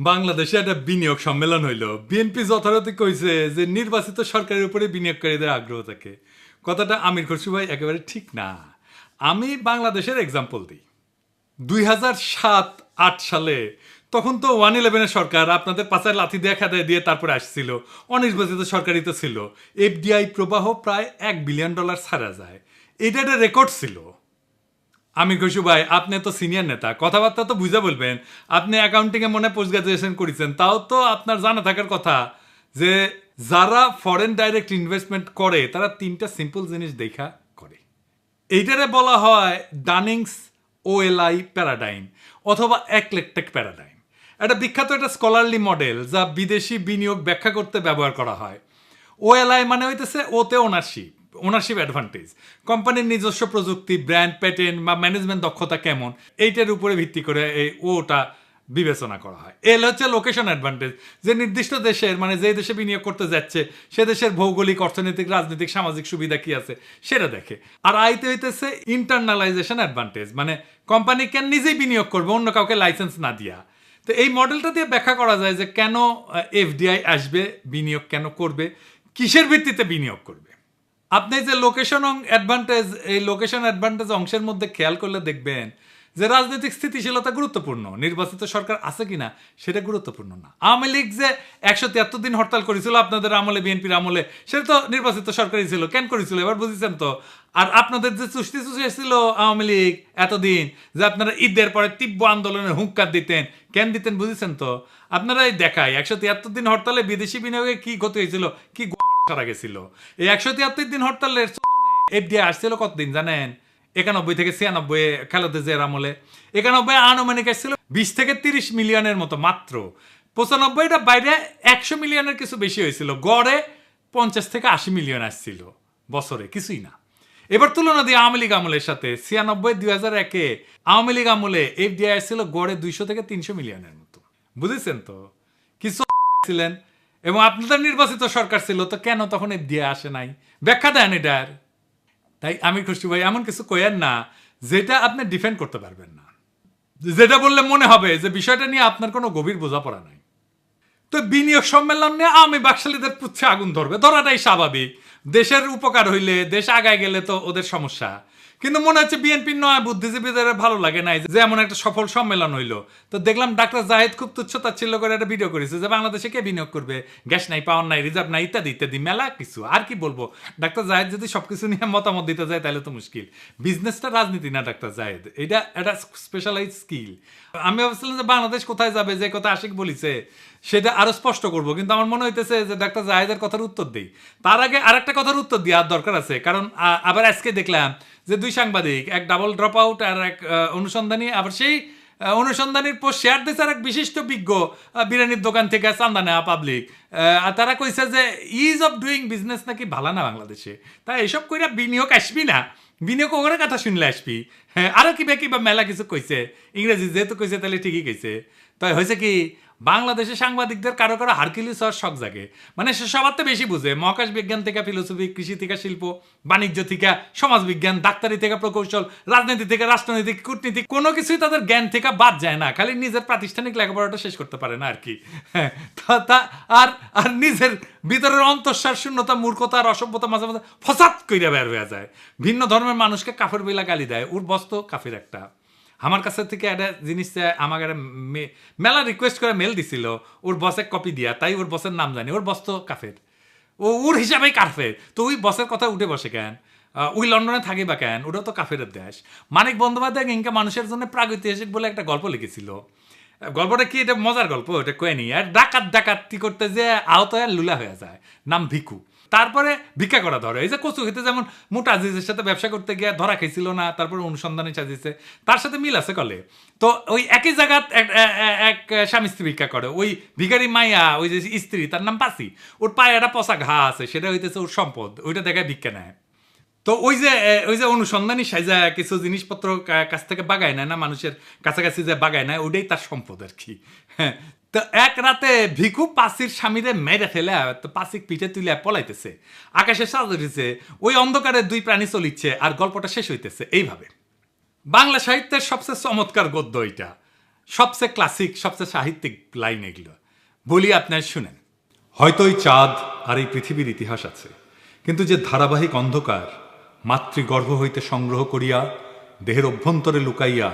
বাংলাদেশে একটা বিনিয়োগ সম্মেলন হইল। বিএনপি যথারীতি কইছে যে নির্বাচিত সরকারের উপরে বিনিয়োগকারীদের আগ্রহ থাকে। কথাটা আমির খসরু ভাই একেবারে ঠিক না। আমি বাংলাদেশের এক্সাম্পল দিই। 2007-8 সালে তখন তো 111 সরকার আপনাদের পাশায় লাথি দিয়ে খেদায় দিয়ে তারপরে আসছিল, অনির্বাচিত সরকারই তো ছিল। এফডিআই প্রবাহ প্রায় $1 বিলিয়ন ছাড়া যায়, এটা একটা রেকর্ড ছিল। আমির খসরু ভাই, আপনি তো সিনিয়র নেতা, কথাবার্তা তো বুঝে বলবেন। আপনি অ্যাকাউন্টিংয়ে মনে পোস্ট গ্রাজুয়েশন করেছেন, তাও তো আপনার জানা থাকার কথা যে যারা ফরেন ডাইরেক্ট ইনভেস্টমেন্ট করে তারা 3টা সিম্পল জিনিস দেখা করে। এইটারে বলা হয় ডানিংস ওএলআই প্যারাডাইম অথবা একলেকটেক প্যারাডাইম। একটা বিখ্যাত একটা স্কলারলি মডেল যা বিদেশি বিনিয়োগ ব্যাখ্যা করতে ব্যবহার করা হয়। ওএলআই মানে হইতেছে ওতে ওনারশিপ অ্যাডভান্টেজ, কোম্পানির নিজস্ব প্রযুক্তি, ব্র্যান্ড, প্যাটেন্ট বা ম্যানেজমেন্ট দক্ষতা কেমন, এইটার উপরে ভিত্তি করে এই ওটা বিবেচনা করা হয়। এল হচ্ছে লোকেশন অ্যাডভান্টেজ, যে নির্দিষ্ট দেশের মানে যে দেশে বিনিয়োগ করতে যাচ্ছে সে দেশের ভৌগোলিক, অর্থনৈতিক, রাজনৈতিক, সামাজিক সুবিধা কি আছে সেটা দেখে। আর আইতে হইতেছে ইন্টারনালাইজেশন অ্যাডভান্টেজ, মানে কোম্পানি কেন নিজেই বিনিয়োগ করবে অন্য কাউকে লাইসেন্স না দিয়া। তো এই মডেলটা দিয়ে ব্যাখ্যা করা যায় যে কেন এফডিআই আসবে, বিনিয়োগ কেন করবে, কিসের ভিত্তিতে বিনিয়োগ করবে। আপনি যে লোকেশন অ্যাডভান্টেজ, এই লোকেশন অ্যাডভান্টেজ অংশের মধ্যে খেয়াল করলে দেখবেন যে রাজনৈতিক স্থিতিশীলতা গুরুত্বপূর্ণ, নির্বাচিত সরকার আছে কিনা সেটা গুরুত্বপূর্ণ না। আওয়ামী লীগ যে 173 দিন হরতাল করেছিল আপনাদের আমলে, বিএনপির আমলে, সেটা তো নির্বাচিত সরকারই ছিল। কেন করেছিল এবার বুঝেছেন তো? আর আপনাদের যে চুষ্টি ছিল আওয়ামী লীগ এতদিন, যে আপনারা ঈদের পরে তীব্র আন্দোলনের হুঙ্কার দিতেন, কেন দিতেন বুঝেছেন তো? আপনারা এই দেখায় 173 দিন হরতালে বিদেশি বিনিয়োগে কি ক্ষতি হয়েছিল, কি সারা গেছিল। এই 173 দিন হরতালের এফডিআই আসছিল কতদিন জানেন? 91 থেকে 96 খালেদা জিয়ার আমলে। 91 আনুমানিক আসছিল 20 থেকে 30 মিলিয়নের মতো মাত্র। 95টা বাইরে 100 মিলিয়নের কিছু বেশি হয়েছিল, গড়ে 50 থেকে 80 মিলিয়ন আসছিল বছরে, কিছুই না। এবার তুলনা দিয়ে আওয়ামী লীগ আমলের সাথে 96-2001 আওয়ামী লীগ আমলে এফডিআই আসছিল গড়ে 200 থেকে 300 মিলিয়নের মতো। বুঝেছেন তো? কিছু ছিলেন এবং আপনাদের নির্বাচিত সরকার ছিল, তো কেন তখন এফডিআই আসে নাই? ব্যাখ্যা দেন এটার। তাই আমির খসরু ভাই, এমন কিছু কইেন না যেটা আপনি ডিফেন্ড করতে পারবেন না, যেটা বললে মনে হবে যে বিষয়টা নিয়ে আপনার কোনো গভীর বোঝাপড়া নাই। তো বিনিয়োগ সম্মেলন নিয়ে আমি বাকশালীদের পুচ্ছে আগুন ধরবে, ধরাটাই স্বাভাবিক। দেশের উপকার হইলে, দেশ আগায় গেলে তো ওদের সমস্যা। কিন্তু মনে হচ্ছে বিএনপির নয় বুদ্ধিজীবীদের ভালো লাগে নাই যে এমন একটা সফল সম্মেলন হইলো। তো দেখলাম ডাক্তার জাহেদ খুব তুচ্ছ-তাচ্ছিল্য করে একটা ভিডিও করেছে যে বাংলাদেশে কে বিনিয়োগ করবে, গ্যাস নাই, পাওয়ার নাই, রিজার্ভ নাই, ইত্যাদি ইত্যাদি মেলা কিছু। আর কি বলবো, ডাক্তার জাহেদ যদি সবকিছু নিয়ে মতামত দিতে যায় তাহলে তো মুশকিল। বিজনেসটা রাজনীতি না ডাক্তার জাহেদ, এটা একটা স্পেশালাইজ স্কিল। আমি ভাবছিলাম যে বাংলাদেশ কোথায় যাবে, যে কথা আশিক বলিছে সেটা আরো স্পষ্ট করব, কিন্তু আমার মনে হইতেছে যে ডাক্তার জাহেদের কথার উত্তর দেই। তার আগে আরেকটা কথার উত্তর দেওয়ার দরকার আছে, কারণ আবার আজকে দেখলাম যে 2 সাংবাদিক, এক ডাবল ড্রপ আউট আর এক অনুসন্ধানী, আবার সেই অনুসন্ধানীর পোস্ট শেয়ার দিয়েছে আর এক বিশিষ্ট বিজ্ঞ বিরিয়ানির দোকান থেকে চান্দা নেওয়া পাবলিক। তারা কইছে যে ইজ অফ ডুইং বিজনেস নাকি ভালো না বাংলাদেশে, তাই এসব কইরা বিনিয়োগ আসবি না, বিনিয়োগ ওখানে কথা শুনলে আসবি। হ্যাঁ, আরো কিবা মেলা কিছু কইছে, ইংরেজি যেহেতু কইছে তাহলে ঠিকই কইছে। তাই হয়েছে কি, বাংলাদেশের সাংবাদিকদের কারো কারো হারকিউলিস হওয়ার শখ জাগে। মানে সে সবার তো বেশি বুঝে, মহাকাশ বিজ্ঞান থেকে ফিলোসফি, কৃষি থেকে শিল্প, বাণিজ্য থেকে সমাজবিজ্ঞান, ডাক্তারি থেকে প্রকৌশল, রাজনীতি থেকে রাষ্ট্রনীতি, কূটনীতি, কোনো কিছুই তাদের জ্ঞান থেকে বাদ যায় না। খালি নিজের প্রাতিষ্ঠানিক লেখাপড়াটা শেষ করতে পারে না আর কি। হ্যাঁ, আর নিজের ভিতরের অন্তঃসার, শূন্যতা, মূর্খতা আর অসভ্যতা মাঝে মাঝে ফসাদ কইরা বের হয়ে যায়। ভিন্ন ধর্মের মানুষকে কাফের বইলা গালি দেয়, ওর বস্ত কাফের একটা। আমার কাছে থেকে একটা জিনিস আমাকে মেলা রিকোয়েস্ট করে মেল দিছিল ওর বসের কপি দিয়া, তাই ওর বসের নাম জানি, ওর বস তো কাফের, ওর হিসাবেই কাফের। তো ওই বসের কথা উঠে বসে কেন? ওই লন্ডনে থাকি বা কেন? ওটা তো কাফেরের দেশ। মানিক বন্দ্যোপাধ্যায় ইনকা মানুষের জন্য প্রাগৈতিহাসিক বলে একটা গল্প লিখেছিল। গল্পটা কি, এটা মজার গল্প, এটা কয়নি। আর ডাকাতি করতে যে আহত হয়ে লুলা হয়ে যায়, নাম ভিকু। তারপরে ভিক্ষা করা ধরে। এই যে কচু খেতে যেমন মোটা আজিজের সাথে ব্যবসা করতে গিয়ে ধরা খেয়েছিল না, তারপরে অনুসন্ধানে চাজিয়েছে, তার সাথে মিল আছে কলে। তো ওই একই জায়গা এক স্বামী স্ত্রী ভিক্ষা করে। ওই ভিখারি মাইয়া, ওই যে স্ত্রী, তার নাম পাসি, ওর পায়ে একটা পচা ঘা আছে, সেটা হইতেছে ওর সম্পদ, ওইটা দেখায় ভিক্ষা নেয়। তো ওই যে অনুসন্ধানী সাইজা কিছু জিনিসপত্র কাছ থেকে বাগায় নেয় না, মানুষের কাছাকাছি যে বাগায় নেয়, ওইটাই তার সম্পদ আর কি। হ্যাঁ, তো এক রাতে ভিখু পাসির স্বামীরে মেরে ফেলে তো পাসিক পিঠে তুলে পলাইতেছে, আকাশে সাজ উঠেছে, ওই অন্ধকারে 2 প্রাণী চলিচ্ছে, আর গল্পটা শেষ হইতেছে এইভাবে। বাংলা সাহিত্যের সবচেয়ে চমৎকার গদ্য এটা। সবচেয়ে ক্লাসিক, সবচেয়ে সাহিত্যিক লাইন এগুলো, বলি আপনার শুনেন। হয়তো এই চাঁদ আর এই পৃথিবীর ইতিহাস আছে, কিন্তু যে ধারাবাহিক অন্ধকার মাতৃগর্ভ হইতে সংগ্রহ করিয়া দেহের অভ্যন্তরে লুকাইয়া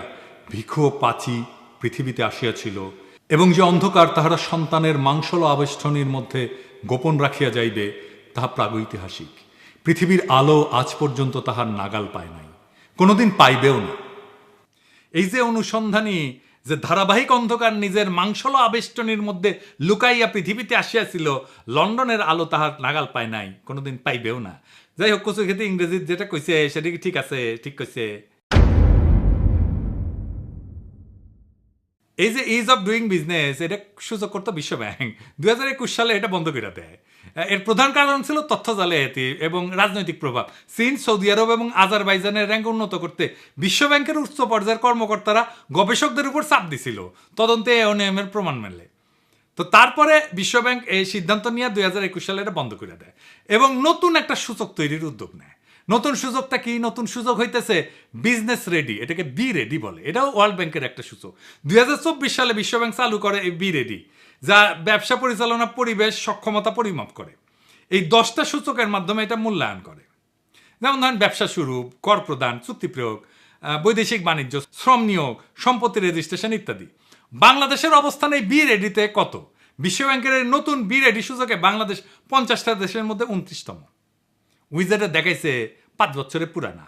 ভিখু ও পাচি পৃথিবীতে আসিয়াছিল, এবং যে অন্ধকার তাহারা সন্তানের মাংসল আবেষ্টনীর মধ্যে গোপন রাখিয়া যাইবে, তাহা প্রাগৈতিহাসিক। পৃথিবীর আলো আজ পর্যন্ত তাহার নাগাল পায় নাই, কোনোদিন পাইবেও না। এই যে অনুসন্ধানী যে ধারাবাহিক অন্ধকার নিজের মাংসল আবেষ্টনীর মধ্যে লুকাইয়া পৃথিবীতে আসিয়াছিল, লন্ডনের আলো তাহার নাগাল পায় নাই, কোনোদিন পাইবেও না। যাই হোক, কচু খেতে ইংরেজির যেটা কইছে সেটা কি ঠিক আছে? ঠিক কইছে। এই যে ইজ অফ ডুইং বিজনেস, এটা সূচক করতো বিশ্ব ব্যাংক 2021 সালে এটা বন্ধ করে দেয়। এর প্রধান কারণ ছিল তথ্য জালিয়াতি এবং রাজনৈতিক প্রভাব। চীন, সৌদি আরব এবং আজারবাইজানের র্যাঙ্ক উন্নত করতে বিশ্ব ব্যাংকের উচ্চ পর্যায়ের কর্মকর্তারা গবেষকদের উপর চাপ দিছিল, তদন্তে অনিয়মের প্রমাণ মেলে। তো তারপরে বিশ্বব্যাংক এই সিদ্ধান্ত নিয়ে 2021 সালে এটা বন্ধ করে দেয় এবং নতুন একটা সূচক তৈরির উদ্যোগ নেয়। নতুন সূচকটা কি? নতুন সূচক হইতেছে বিজনেস রেডি, এটাকে বি রেডি বলে। এটাও ওয়ার্ল্ড ব্যাংকের একটা সূচক। 2024 সালে বিশ্বব্যাংক চালু করে এই বি রেডি, যা ব্যবসা পরিচালনা, পরিবেশ, সক্ষমতা পরিমাপ করে। এই 10টা সূচকের মাধ্যমে এটা মূল্যায়ন করে। যেমন ধরেন ব্যবসা শুরু, কর প্রদান, চুক্তি প্রয়োগ, বৈদেশিক বাণিজ্য, শ্রম নিয়োগ, সম্পত্তি রেজিস্ট্রেশন ইত্যাদি। বাংলাদেশের অবস্থান এই বি রেডিতে কত? বিশ্বব্যাংকের নতুন বি রেডি সূচকে বাংলাদেশ 50টা দেশের মধ্যে 29তম। উইজারে দেখাইছে 5 বছরে পুরানা।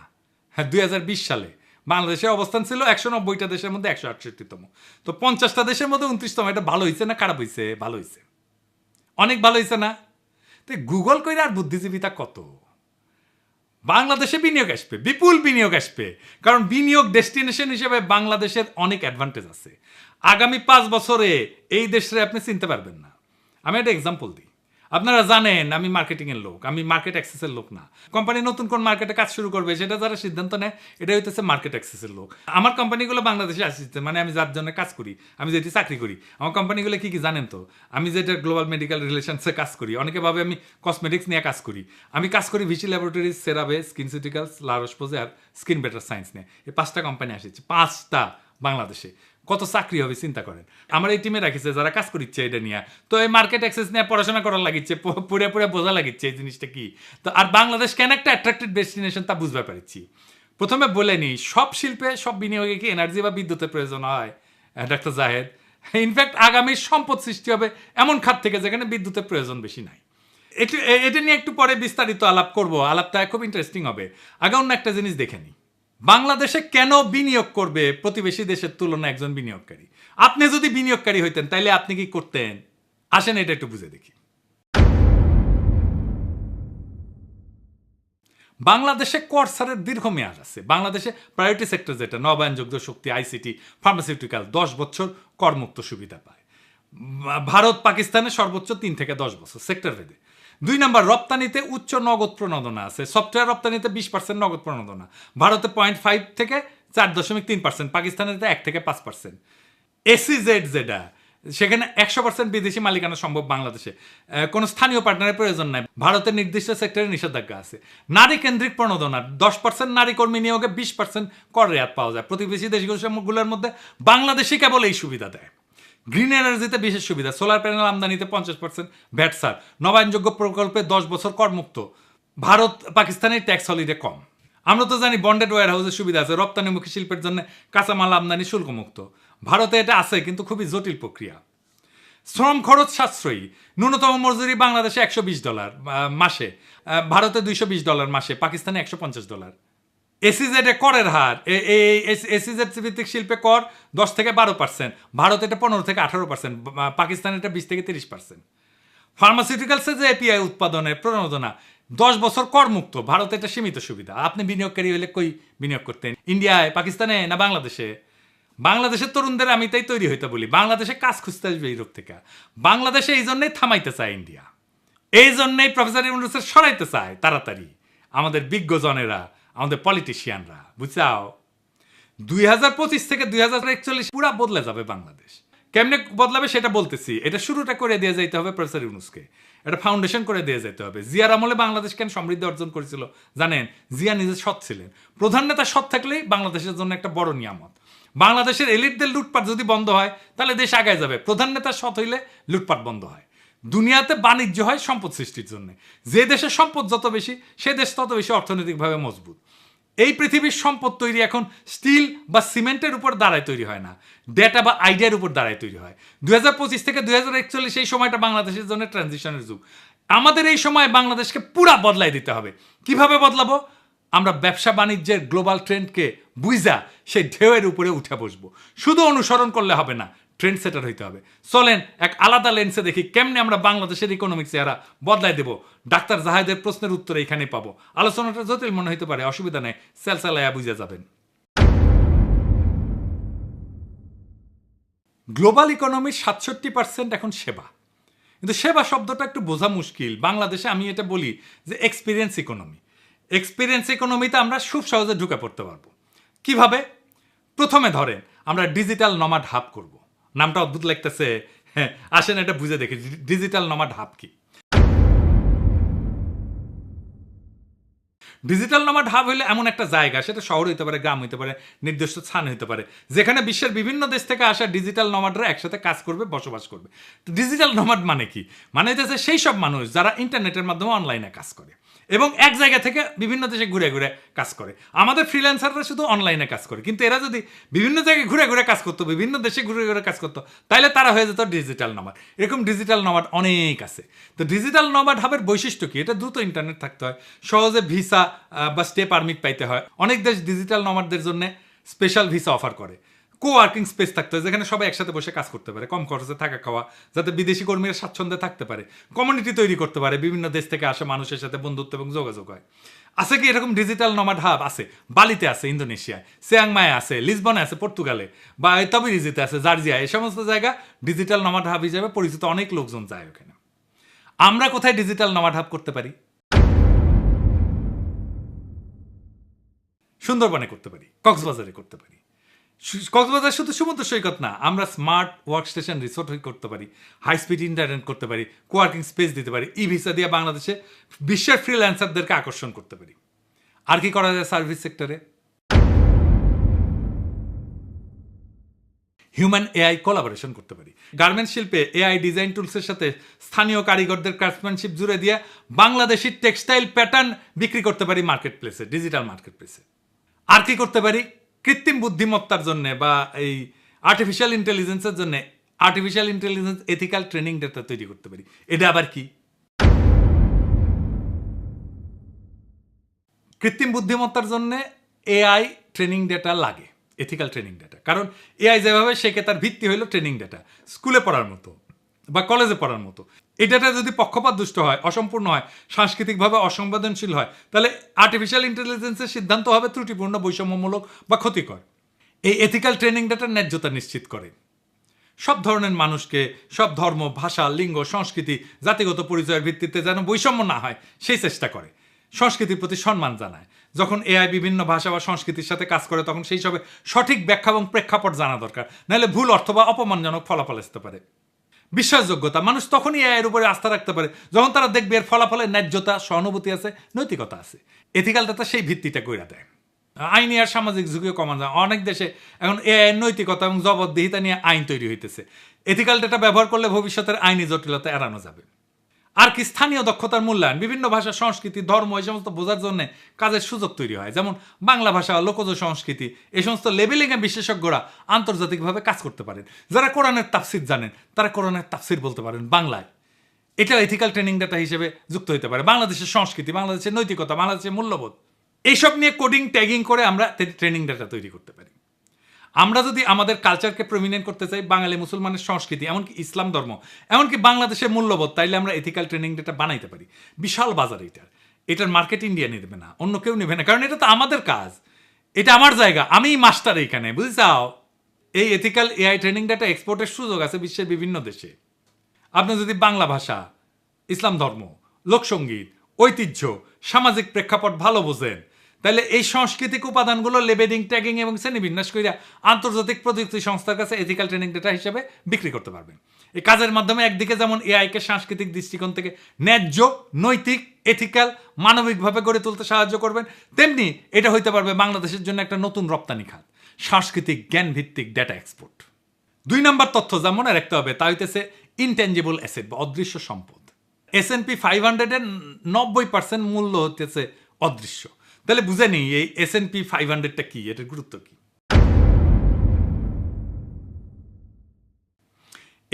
হ্যাঁ, 2020 সালে বাংলাদেশের অবস্থান ছিল 190টা দেশের মধ্যে 168তম। তো 50টা দেশের মধ্যে 29তম। এটা ভালো হয়েছে না খারাপ হয়েছে? ভালো হয়েছে, অনেক ভালো হয়েছে না? তো গুগল কইরা আর বুদ্ধিজীবিতা কত? বাংলাদেশে বিনিয়োগ আসবে, বিপুল বিনিয়োগ আসবে, কারণ বিনিয়োগ ডেস্টিনেশন হিসেবে বাংলাদেশের অনেক অ্যাডভান্টেজ আছে। আগামী 5 বছরে এই দেশে আপনি চিনতে পারবেন না। আমি একটা এক্সাম্পল দিই। আপনারা জানেন আমি মার্কেটিংয়ের লোক, আমি মার্কেট অ্যাক্সেসের লোক না। কোম্পানি নতুন কোন মার্কেটে কাজ শুরু করবে সেটা যারা সিদ্ধান্ত নেয়, এটা হইতেছে মার্কেট অ্যাক্সেসের লোক। আমার কোম্পানিগুলো বাংলাদেশে আসছে, মানে আমি যার জন্য কাজ করি, আমি যেটি চাকরি করি, আমার কোম্পানিগুলো কি কি জানেন তো? আমি যেটা গ্লোবাল মেডিকেল রিলেশনসে কাজ করি, অনেকে ভাবে আমি কসমেটিক্স নিয়ে কাজ করি। আমি কাজ করি ভিসি ল্যাবরেটরিজ, সেরাবে, স্কিনসিউটিক্যালস, লারোসপোজে আর স্কিন বেটার সায়েন্স নিয়ে। এই 5টা কোম্পানি আসছে, 5টা বাংলাদেশে। কত চাকরি হবে চিন্তা করেন। আমার এই টিমে রাখিছে যারা কাজ করিচ্ছে এটা নিয়ে। তো এই মার্কেট অ্যাক্সেস নিয়ে পড়াশোনা করার লাগিচ্ছে, পুরে পুরে বোঝা লাগিচ্ছে এই জিনিসটা কি। তো আর বাংলাদেশ কেন একটা অ্যাট্রাক্টিভ ডেস্টিনেশন তা বুঝতে পারছি। প্রথমে বলে নিই, সব শিল্পে, সব বিনিয়োগে কি এনার্জি বা বিদ্যুতের প্রয়োজন হয়, ডাক্তার জাহেদ? ইনফ্যাক্ট আগামী সম্পদ সৃষ্টি হবে এমন খাত থেকে যেখানে বিদ্যুতের প্রয়োজন বেশি নাই। এটা নিয়ে একটু পরে বিস্তারিত আলাপ করব, আলাপটা খুব ইন্টারেস্টিং হবে। আগে অন্য একটা জিনিস দেখে নিই, বাংলাদেশে কেন বিনিয়োগ করবে প্রতিবেশী দেশের তুলনায় একজন বিনিয়োগকারী? আপনি যদি বিনিয়োগকারী হইতেন তাইলে আপনি কি করতেন? আসেন এটা একটু বুঝে দেখি। বাংলাদেশে কর ছাড়ের দীর্ঘমেয়াদ আছে। বাংলাদেশে প্রায়োরিটি সেক্টর যেটা নবায়নযোগ্য শক্তি, আইসিটি, ফার্মাসিউটিক্যাল 10 বছর করমুক্ত সুবিধা পায়। ভারত পাকিস্তানে সর্বোচ্চ 3 থেকে 10 বছর সেক্টর ভেদে। 2 নম্বর, রপ্তানিতে উচ্চ নগদ প্রণোদনা আছে। সফটওয়্যার রপ্তানিতে 20% নগদ প্রণোদনা, ভারতে 0.5 থেকে 4.3%, পাকিস্তানের 1 থেকে 5%। এসিজেড যেটা, সেখানে 100% বিদেশি মালিকানা সম্ভব বাংলাদেশে। কোনো স্থানীয় পার্টনারের প্রয়োজন নাই। ভারতের নির্দিষ্ট সেক্টরে নিষেধাজ্ঞা আছে। নারী কেন্দ্রিক প্রণোদনা, 10% নারী কর্মী নিয়োগে 20% কর রেয়াত পাওয়া যায়। প্রতিবেশী দেশগুলোর মধ্যে বাংলাদেশই কেবল এই সুবিধা দেয়। গ্রিন এনার্জিতে বিশেষ সুবিধা, সোলার প্যানেল আমদানিতে 50% ভ্যাট ছাড়, নবায়নযোগ্য প্রকল্পে 10 বছর করমুক্ত। ভারত পাকিস্তানের ট্যাক্স হলিডে কম। আমরা তো জানি বন্ডেড ওয়্যার হাউসের সুবিধা আছে, রপ্তানিমুখী শিল্পের জন্য কাঁচামাল আমদানি শুল্কমুক্ত। ভারতে এটা আছে, কিন্তু খুবই জটিল প্রক্রিয়া। শ্রম খরচ সাশ্রয়ী, ন্যূনতম মজুরি বাংলাদেশে $120 মাসে, ভারতে $220 মাসে, পাকিস্তানে $150। এসিজেড এ করের হার, এসিজেড ভিত্তিক শিল্পে কর 10 থেকে 12%, ভারতে এটা 15 থেকে 18%, পাকিস্তানে এটা 20 থেকে 30%। ফার্মাসিউটিক্যালসে যে এপিআই উৎপাদনের প্রণোদনা 10 বছর করমুক্ত, ভারতে এটা সীমিত সুবিধা। আপনি বিনিয়োগকারী হলে কই বিনিয়োগ করতেন? ইন্ডিয়ায়, পাকিস্তানে, না বাংলাদেশে? বাংলাদেশের তরুণদের আমি তাই তৈরি হইতে বলি, বাংলাদেশে কাজ খুঁজতে আসবে ইউরোপ থেকে। বাংলাদেশে এই জন্যই থামাইতে চায় ইন্ডিয়া, এই জন্যই প্রফেসর ইউনূসের সরাইতে চায় তাড়াতাড়ি আমাদের বিজ্ঞজনেরা, আমাদের পলিটিশিয়ানরা। বুঝছাও, 2025 থেকে 2041 পুরা বদলে যাবে বাংলাদেশ। কেমনে বদলাবে সেটা বলতেছি, এটা শুরুটা করে দিয়ে যাইতে হবে প্রফেসর ইউনূসকে। একটা ফাউন্ডেশন করে দিয়ে যেতে হবে। জিয়ার আমলে বাংলাদেশ কেন সমৃদ্ধি অর্জন করেছিল জানেন? জিয়া নিজে সৎ ছিলেন। প্রধান নেতা সৎ থাকলেই বাংলাদেশের জন্য একটা বড় নিয়ামত। বাংলাদেশের এলিটদের লুটপাট যদি বন্ধ হয় তাহলে দেশ আগায় যাবে। প্রধান নেতা সৎ হইলে লুটপাট বন্ধ হয়। দুনিয়াতে বাণিজ্য হয় সম্পদ সৃষ্টির জন্য। যে দেশের সম্পদ যত বেশি সে দেশ তত বেশি অর্থনৈতিকভাবে মজবুত। এই পৃথিবীর সম্পদ তৈরি এখন স্টিল বা সিমেন্টের উপর দাঁড়ায় তৈরি হয় না, ডেটা বা আইডিয়ার উপর দাঁড়ায় তৈরি হয়। 2025 থেকে 2041 এই সময়টা বাংলাদেশের জন্য ট্রানজিশনের যুগ। আমাদের এই সময় বাংলাদেশকে পুরা বদলাই দিতে হবে। কিভাবে বদলাবো? আমরা ব্যবসা বাণিজ্যের গ্লোবাল ট্রেন্ডকে বুঝা সেই ঢেউয়ের উপরে উঠে বসবো। শুধু অনুসরণ করলে হবে না, ট্রেন্ড সেটার হইতে হবে। চলেন এক আলাদা লেন্সে দেখি কেমনে আমরা বাংলাদেশের ইকোনমিক চেহারা বদলাই দেব। ডাক্তার জাহেদের প্রশ্নের উত্তর এখানে পাবো। আলোচনাটা জটিল মনে হইতে পারে, অসুবিধা নেই, সেলসালায়া বুঝে যাবেন। গ্লোবাল ইকোনমির 67% এখন সেবা। কিন্তু সেবা শব্দটা একটু বোঝা মুশকিল। বাংলাদেশে আমি এটা বলি যে এক্সপিরিয়েন্স ইকোনমি। এক্সপিরিয়েন্স ইকোনমিতে আমরা খুব সহজে ঢুকে পড়তে পারবো। কিভাবে? প্রথমে ধরেন আমরা ডিজিটাল নমাড হাব করব। নামটা অদ্ভুত লাগতেছে, হ্যাঁ, আসেন এটা বুঝে দেখি ডিজিটাল নমাড হাব কি। ডিজিটাল নমাড হাব হইলে এমন একটা জায়গা, সেটা শহর হইতে পারে, গ্রাম হইতে পারে, নির্দিষ্ট স্থান হইতে পারে, যেখানে বিশ্বের বিভিন্ন দেশ থেকে আসা ডিজিটাল নমাডরা একসাথে কাজ করবে, বসবাস করবে। তো ডিজিটাল নমাড মানে কি? মানে হচ্ছে সেই সব মানুষ যারা ইন্টারনেটের মাধ্যমে অনলাইনে কাজ করে এবং এক জায়গা থেকে বিভিন্ন দেশে ঘুরে ঘুরে কাজ করে। আমাদের ফ্রিল্যান্সাররা শুধু অনলাইনে কাজ করে, কিন্তু এরা যদি বিভিন্ন জায়গায় ঘুরে ঘুরে কাজ করতো, বিভিন্ন দেশে ঘুরে ঘুরে কাজ করতো, তাহলে তারা হয়ে যেত ডিজিটাল নমাড। এরকম ডিজিটাল নমাড অনেক আছে। তো ডিজিটাল নমাড হাবের বৈশিষ্ট্য কি? এটা দ্রুত ইন্টারনেট থাকতে হয়, সহজে ভিসা বা স্টে পারমিট পাইতে হয়। অনেক দেশ ডিজিটাল নমাডদের জন্য স্পেশাল ভিসা অফার করে। কোয়ার্কিং স্পেস থাকতে হয়, যেখানে সবাই একসাথে বসে কাজ করতে পারে, কম খরচে থাকা খাওয়া, যাতে বিদেশি কর্মীরা স্বাচ্ছন্দ্যে থাকতে পারে, কমিউনিটি তৈরি করতে পারে, বিভিন্ন দেশ থেকে আসা মানুষের সাথে বন্ধুত্ব এবং যোগাযোগ হয়। আছে কি এরকম ডিজিটাল নমাড হাব? আছে। বালিতে আছে, ইন্দোনেশিয়ায়, চিয়াংমায়ে আছে, লিসবনে আছে, পর্তুগালে, বা তবিরিজিতে আছে, জার্জিয়া। এই সমস্ত জায়গা ডিজিটাল নমাড হাব হিসেবে পরিচিত। অনেক লোকজন যায় ওখানে। আমরা কোথায় ডিজিটাল নমাড হাব করতে পারি? সুন্দরবনে করতে পারি, কক্সবাজারে করতে পারি। কক্সবাজার শুধু সমুদ্র সৈকত না, আমরা স্মার্ট ওয়ার্ক স্টেশন রিসোর্ট করতে পারি, হাই স্পিড ইন্টারনেট করতে পারি, কোয়ার্কিং স্পেস দিতে পারি, ই ভিসা দিয়ে বাংলাদেশে বিশ্বের ফ্রিল্যান্সারদেরকে আকর্ষণ করতে পারি। আর কি করা যায় সার্ভিস সেক্টরে? হিউম্যান এআই কোলাবোরেশন করতে পারি। গার্মেন্টস শিল্পে এআই ডিজাইন টুলসের সাথে স্থানীয় কারিগরদের ক্রাফটম্যানশিপ জুড়ে দিয়ে বাংলাদেশি টেক্সটাইল প্যাটার্ন বিক্রি করতে পারি মার্কেট প্লেসে, ডিজিটাল মার্কেট প্লেসে। আর কি করতে পারি? কৃত্রিম বুদ্ধিমত্তার জন্য বা এই আর্টিফিশিয়াল ইন্টেলিজেন্সের জন্য artificial intelligence ethical training data তৈরি করতে পারি। এটা আবার কি? কৃত্রিম বুদ্ধিমত্তার জন্য এআই ট্রেনিং ডেটা লাগে, এথিক্যাল ট্রেনিং ডেটা। কারণ এআই যেভাবে শেখে তার ভিত্তি হলো ট্রেনিং ডেটা। স্কুলে পড়ার মতো বা কলেজে পড়ার মতো। এই ডেটা যদি পক্ষপাত দুষ্ট হয়, অসম্পূর্ণ হয়, সাংস্কৃতিকভাবে অসংবেদনশীল হয়, তাহলে আর্টিফিশিয়াল ইন্টেলিজেন্সের সিদ্ধান্ত হবে ত্রুটিপূর্ণ, বৈষম্যমূলক বা ক্ষতিকর। এই এথিক্যাল ট্রেনিং ডেটার ন্যায্যতা নিশ্চিত করে। সব ধরনের মানুষকে, সব ধর্ম, ভাষা, লিঙ্গ, সংস্কৃতি, জাতিগত পরিচয়ের ভিত্তিতে যেন বৈষম্য না হয় সেই চেষ্টা করে। সংস্কৃতির প্রতি সম্মান জানায়। যখন এআই বিভিন্ন ভাষা বা সংস্কৃতির সাথে কাজ করে তখন সেই সবে সঠিক ব্যাখ্যা এবং প্রেক্ষাপট জানা দরকার, নাহলে ভুল অর্থ বা অপমানজনক ফলাফল আসতে পারে। বিশ্বাসযোগ্যতা, মানুষ তখনই এর উপরে আস্থা রাখতে পারে যখন তারা দেখবে এর ফলাফলে ন্যায্যতা, সহানুভূতি আছে, নৈতিকতা আছে। এথিক্যাল ডাটা সেই ভিত্তিটা কইরা দেয়। আইনি আর সামাজিক ঝুঁকিও কমা যায়। অনেক দেশে এখন এআই নৈতিকতা এবং জবাবদিহিতা নিয়ে আইন তৈরি হইতেছে। এথিক্যাল ডাটা ব্যবহার করলে ভবিষ্যতের আইনি জটিলতা এড়ানো যাবে। আর কি? স্থানীয় দক্ষতার মূল্যায়ন। বিভিন্ন ভাষা, সংস্কৃতি, ধর্ম এই সমস্ত বোঝার জন্য কাজের সুযোগ তৈরি হয়। যেমন বাংলা ভাষা, লোকজ সংস্কৃতি, এই সমস্ত লেবেলিংয়ে বিশেষজ্ঞরা আন্তর্জাতিকভাবে কাজ করতে পারেন। যারা কোরআনের তাফসির জানেন তারা কোরআনের তাফসির বলতে পারেন বাংলায়। এটা এথিক্যাল ট্রেনিং ডাটা হিসেবে যুক্ত হতে পারে। বাংলাদেশের সংস্কৃতি, বাংলাদেশের নৈতিকতা, বাংলাদেশের মূল্যবোধ, এইসব নিয়ে কোডিং, ট্যাগিং করে আমরা ট্রেনিং ডাটা তৈরি করতে পারি। আমরা যদি আমাদের কালচারকে প্রমিনেন্ট করতে চাই, বাঙালি মুসলমানের সংস্কৃতি, এমনকি ইসলাম ধর্ম, এমনকি বাংলাদেশের মূল্যবোধ, তাইলে আমরা এথিক্যাল ট্রেনিং ডেটা বানাইতে পারি। বিশাল বাজার এটার মার্কেট ইন্ডিয়া নেবে না, অন্য কেউ নেবে না, কারণ এটা তো আমাদের কাজ, এটা আমার জায়গা, আমিই মাস্টার এইখানে, বুঝছাও? এই এথিক্যাল এআই ট্রেনিং ডেটা এক্সপোর্টের সুযোগ আছে বিশ্বের বিভিন্ন দেশে। আপনি যদি বাংলা ভাষা, ইসলাম ধর্ম, লোকসঙ্গীত, ঐতিহ্য, সামাজিক প্রেক্ষাপট ভালো বোঝেন, তাহলে এই সাংস্কৃতিক উপাদানগুলো লেবেলিং, ট্যাগিং এবং শ্রেণীবিন্যাস কইরা আন্তর্জাতিক প্রযুক্তি সংস্থার কাছে এথিক্যাল ট্রেনিং ডেটা হিসেবে বিক্রি করতে পারবেন। এই কাজের মাধ্যমে একদিকে যেমন এআইকে সাংস্কৃতিক দৃষ্টিকোণ থেকে ন্যায্য, নৈতিক, এথিক্যাল, মানবিকভাবে গড়ে তুলতে সাহায্য করবেন, তেমনি এটা হইতে পারবে বাংলাদেশের জন্য একটা নতুন রপ্তানি খাত, সাংস্কৃতিক জ্ঞান ভিত্তিক ডেটা এক্সপোর্ট। 2 নম্বর তথ্য যা মনে রাখতে হবে তা হইতেছে ইনট্যাঞ্জিবল অ্যাসেট বা অদৃশ্য সম্পদ। S&P 500-এর 90% মূল্য হতেছে অদৃশ্য। তাহলে বুঝে নিই এই S&P 500টা কি, এটার গুরুত্ব কি।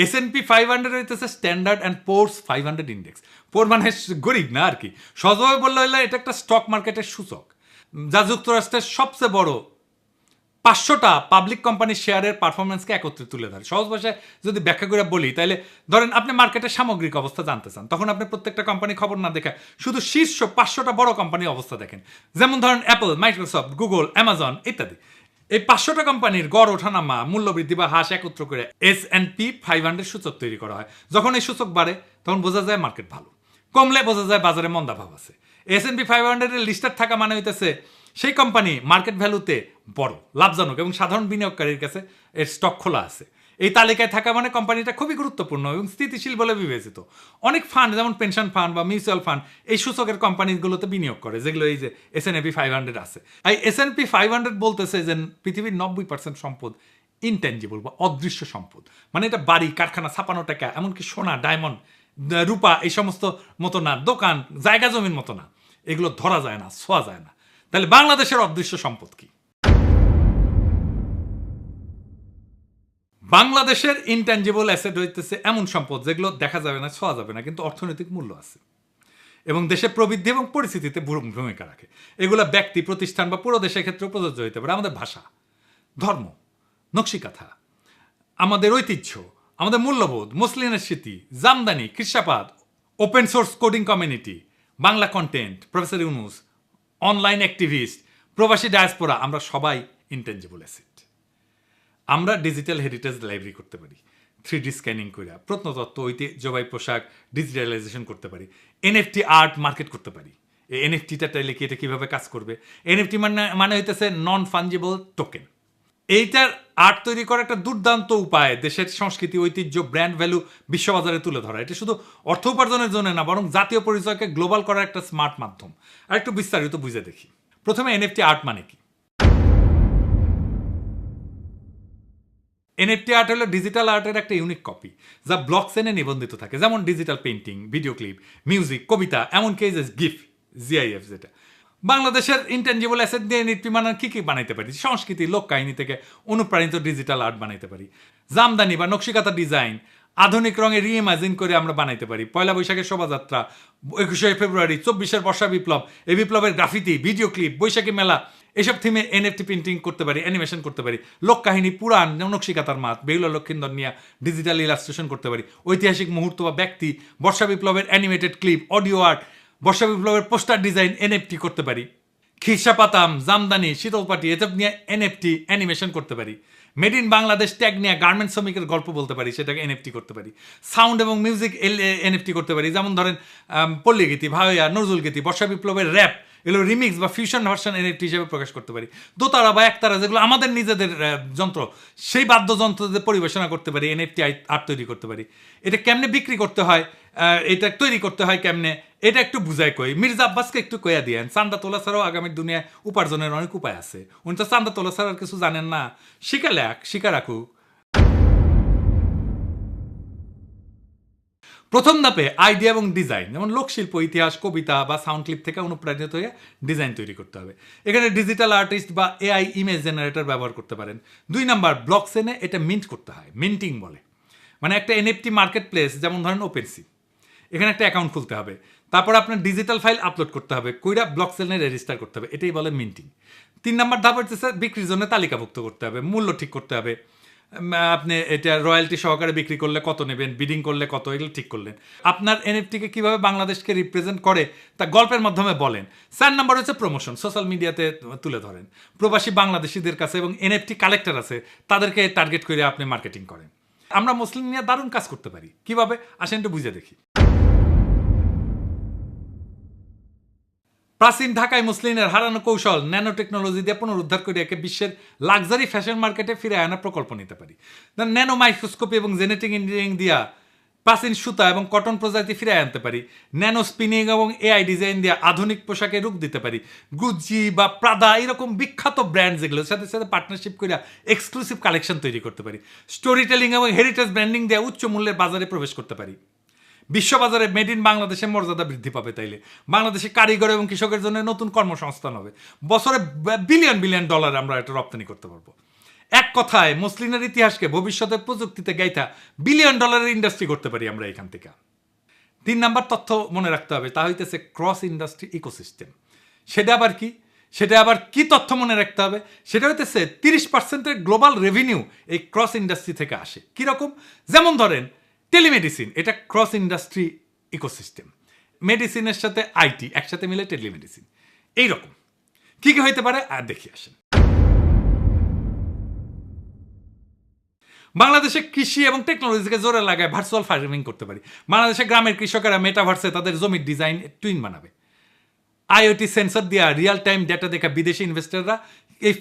S&P 500 হইতেছে স্ট্যান্ডার্ড অ্যান্ড পোর্স 500 ইন্ডেক্স। পোর মানে গরিব না আর কি, সহজভাবে বললে হইলে এটা একটা স্টক মার্কেটের সূচক যা যুক্তরাষ্ট্রের সবচেয়ে বড় 500টা পাবলিক কোম্পানির শেয়ারের পারফরমেন্সকে একত্রে তুলে ধরে। সহজ ভাষায় যদি ব্যাখ্যা করে বলি, তাহলে ধরেন আপনি মার্কেটের সামগ্রিক অবস্থা জানতে চান, তখন আপনি প্রত্যেকটা কোম্পানি খবর না দেখে শুধু শীর্ষ 500টা বড় কোম্পানির অবস্থা দেখেন। যেমন ধরেন অ্যাপল, মাইক্রোসফট, গুগল, অ্যামাজন ইত্যাদি। এই 500টা কোম্পানির গড় ওঠানামা, মূল্যবৃদ্ধি বা হ্রাস একত্র করে S&P 500 সূচক তৈরি করা হয়। যখন এই সূচক বাড়ে তখন বোঝা যায় মার্কেট ভালো, কমলে বোঝা যায় বাজারে মন্দাভাব আছে। S&P 500-এর লিস্টেড থাকা মানে হইতেছে সেই কোম্পানি মার্কেট ভ্যালুতে বড়, লাভজনক এবং সাধারণ বিনিয়োগকারীর কাছে এর স্টক খোলা আছে। এই তালিকায় থাকা মানে কোম্পানিটা খুবই গুরুত্বপূর্ণ এবং স্থিতিশীল বলে বিবেচিত। অনেক ফান্ড, যেমন পেনশন ফান্ড বা মিউচুয়াল ফান্ড, এই সূচকের কোম্পানিগুলোতে বিনিয়োগ করে, যেগুলো এই যে S&P 500 আছে। এই S&P 500 বলতেছে যে পৃথিবীর 90% সম্পদ ইনট্যাঞ্জিবল বা অদৃশ্য সম্পদ। মানে এটা বাড়ি, কারখানা, ছাপানো টাকা, এমনকি সোনা, ডায়মন্ড, রূপা, এই সমস্ত মতো না, দোকান, জায়গা জমির মতো না, এগুলো ধরা যায় না, ছোঁয়া যায় না। তাহলে বাংলাদেশের অদৃশ্য সম্পদ কি? বাংলাদেশের ইনট্যাঞ্জিবল অ্যাসেট হইতেছে এমন সম্পদ যেগুলো দেখা যাবে না, ছোঁয়া যাবে না, কিন্তু অর্থনৈতিক মূল্য আছে এবং দেশের প্রবৃদ্ধি এবং পরিস্থিতিতে ভূমিকা রাখে। এগুলো ব্যক্তি, প্রতিষ্ঠান বা পুরো দেশের ক্ষেত্রে প্রযোজ্য হতে পারে। আমাদের ভাষা, ধর্ম, নকশিকাথা, আমাদের ঐতিহ্য, আমাদের মূল্যবোধ, মুসলিমের স্মৃতি, জামদানি, কৃষাপাত, open source coding community, Bangla content, professor Yunus, online activist, প্রবাসী ডায়াসপোরা, আমরা সবাই ইনট্যাঞ্জিবল অ্যাসেট। আমরা ডিজিটাল হেরিটেজ লাইব্রেরি করতে পারি, 3D স্ক্যানিং করে প্রত্নতত্ত্ব, ঐতিহ্যবাহী পোশাক ডিজিটালাইজেশন করতে পারি, NFT আর্ট মার্কেট করতে পারি। এই NFTটা তাইলে কি, এটা কীভাবে কাজ করবে? NFT মানে হইতেছে নন ফাঞ্জিবল টোকেন। এইটার আর্ট তৈরি করা একটা দুর্দান্ত উপায় দেশের সংস্কৃতি, ঐতিহ্য, ব্র্যান্ড ভ্যালু বিশ্ববাজারে তুলে ধরা। এটা শুধু অর্থ উপার্জনের জন্য না, বরং জাতীয় পরিচয়কে গ্লোবাল করার একটা স্মার্ট মাধ্যম। আর একটু বিস্তারিত বুঝে দেখি। প্রথমে NFT আর্ট মানে কি? NFT আর্ট হলো ডিজিটাল আর্টের একটা ইউনিক কপি যা ব্লকচেনে নিবন্ধিত থাকে, যেমন digital painting, video clip, music, কবিতা, এমনকি GIF, যেটা। বাংলাদেশের ইনট্যাঞ্জিবল অ্যাসেট দিয়ে NFT মানে কি কি বানাইতে পারি? সংস্কৃতি, লোক কাহিনী থেকে অনুপ্রাণিত ডিজিটাল আর্ট বানাইতে পারি। জামদানি বা নকশিকাতা ডিজাইন আধুনিক রঙে রিইমাজিন করে আমরা বানাইতে পারি। পয়লা বৈশাখের শোভাযাত্রা, 21শে ফেব্রুয়ারি, 24-এর বর্ষা বিপ্লব, এই বিপ্লবের গ্রাফিতি, ভিডিও ক্লিপ, বৈশাখী মেলা, এসব থিমে NFT প্রিন্টিং করতে পারি, অ্যানিমেশন করতে পারি। লোক কাহিনী, পুরাণ, নকশিকাতার মাত, বেহুলা লক্ষিন্দর নিয়ে ডিজিটাল ইলাস্ট্রেশন করতে পারি। ঐতিহাসিক মুহূর্ত বা ব্যক্তি, বর্ষা বিপ্লবের অ্যানিমেটেড ক্লিপ, অডিও আর্ট, বর্ষা বিপ্লবের পোস্টার ডিজাইন NFT করতে পারি। খিরসাপাতাম, জামদানি, শীতলপাটি, এসব নিয়ে NFT অ্যানিমেশন করতে পারি। মেড ইন বাংলাদেশ ট্যাগ নিয়ে গার্মেন্টস শ্রমিকের গল্প বলতে পারি, সেটাকে NFT করতে পারি। সাউন্ড এবং মিউজিক NFT করতে পারি, যেমন ধরেন পল্লীগীতি, ভাওয়া, নজরুল গীতি, বর্ষা বিপ্লবের র্যাপ, এগুলো রিমিক্স বা ফিউশন ভার্সন NFT হিসেবে প্রকাশ করতে পারি। দোতারা বা একতারা, যেগুলো আমাদের নিজেদের যন্ত্র, সেই বাদ্যযন্ত্রদের পরিবেশনা করতে পারি, NFT আর্ট তৈরি করতে পারি। এটা কেমনে বিক্রি করতে হয়, এটা তৈরি করতে হয় কেমনে, এটা একটু বুঝাই কই। মির্জা আব্বাসকে একটু কইয়া দিয়েন, চান্দা তোলা ছাড়াও আগামীর দুনিয়ায় উপার্জনের অনেক উপায় আছে। উনি তো চান্দা তোলা ছাড়া আর কিছু জানেন না। শিখা রাখুক। প্রথম ধাপে আইডিয়া এবং ডিজাইন, যেমন লোকশিল্প, ইতিহাস, কবিতা বা সাউন্ড ক্লিপ থেকে অনুপ্রাণিত হয়ে ডিজাইন তৈরি করতে হবে। এখানে ডিজিটাল আর্টিস্ট বা AI ইমেজ জেনারেটর ব্যবহার করতে পারেন। 2 নাম্বার, ব্লকচেনে এটা মিন্ট করতে হয়, মিন্টিং বলে। মানে একটা NFT মার্কেট প্লেস, যেমন ধরেন OpenSea, এখানে একটা অ্যাকাউন্ট খুলতে হবে, তারপর আপনার ডিজিটাল ফাইল আপলোড করতে হবে, কইরা ব্লকচেনে রেজিস্টার করতে হবে, এটাই বলে মিন্টিং। 3 নাম্বার ধাপ হচ্ছে বিক্রির জন্য তালিকাভুক্ত করতে হবে, মূল্য ঠিক করতে হবে। আপনি এটা রয়্যালটি সহকারে বিক্রি করলে কত নেবেন, বিডিং করলে কত, এগুলো ঠিক করলেন। আপনার NFTকে কিভাবে বাংলাদেশকে রিপ্রেজেন্ট করে তা গল্পের মাধ্যমে বলেন। 4 নাম্বার হচ্ছে প্রমোশন, সোশ্যাল মিডিয়াতে তুলে ধরেন। প্রবাসী বাংলাদেশিদের কাছে এবং NFT কালেক্টর আছে, তাদেরকে টার্গেট করে আপনি মার্কেটিং করেন। আমরা মুসলিম নিয়ে দারুণ কাজ করতে পারি। কিভাবে আসেন একটু বুঝে দেখি। প্রাচীন ঢাকায় মুসলিমের হারানো কৌশল ন্যানো টেকনোলজি দিয়ে পুনরুদ্ধার করে একে বিশ্বের লাক্সারি ফ্যাশন মার্কেটে ফিরে আনার প্রকল্প নিতে পারি। ন্যানো মাইক্রোস্কোপি এবং জেনেটিক ইঞ্জিনিয়ারিং দিয়া প্রাচীন সুতা এবং কটন প্রজাতি ফিরে আনতে পারি। ন্যানো স্পিনিং এবং এআই ডিজাইন দিয়ে আধুনিক পোশাকে রূপ দিতে পারি। গুচি বা প্রাদা এরকম বিখ্যাত ব্র্যান্ড যেগুলোর সাথে সাথে পার্টনারশিপ করে এক্সক্লুসিভ কালেকশন তৈরি করতে পারি। স্টোরি টেলিং এবং হেরিটেজ ব্র্যান্ডিং দিয়ে উচ্চ মূল্যের বাজারে প্রবেশ করতে পারি। বিশ্ববাজারে মেড ইন বাংলাদেশের মর্যাদা বৃদ্ধি পাবে। তাইলে বাংলাদেশে কারিগর এবং কৃষকের জন্য নতুন কর্মসংস্থান হবে। বছরে বিলিয়ন বিলিয়ন ডলার আমরা এটা রপ্তানি করতে পারবো। এক কথায় মসলিনের ইতিহাসকে ভবিষ্যতের প্রযুক্তিতে গাইথা বিলিয়ন ডলারের ইন্ডাস্ট্রি করতে পারি আমরা এখান থেকে। 3 নাম্বার তথ্য মনে রাখতে হবে, তা হইতেছে ক্রস ইন্ডাস্ট্রি ইকোসিস্টেম। সেটা আবার কি তথ্য মনে রাখতে হবে? সেটা হইতেছে 30% গ্লোবাল রেভিনিউ এই ক্রস ইন্ডাস্ট্রি থেকে আসে। কিরকম? যেমন ধরেন টেলিমেডিসিন, এটা ক্রস ইন্ডাস্ট্রি ইকোসিস্টেম। মেডিসিনের সাথে আইটি একসাথে মিলে টেলিমেডিসিন। এইরকম কি কি হইতে পারে আর দেখি আসেন। বাংলাদেশে কৃষি এবং টেকনোলজিকে জোরে লাগায় ভার্চুয়াল ফার্মিং করতে পারি। বাংলাদেশে গ্রামের কৃষকেরা মেটাভার্সে তাদের জমির ডিজাইন টুইন বানাবে। আইওটি সেন্সর দিয়া রিয়েল টাইম ডেটা দেখা বিদেশি ইনভেস্টররা এই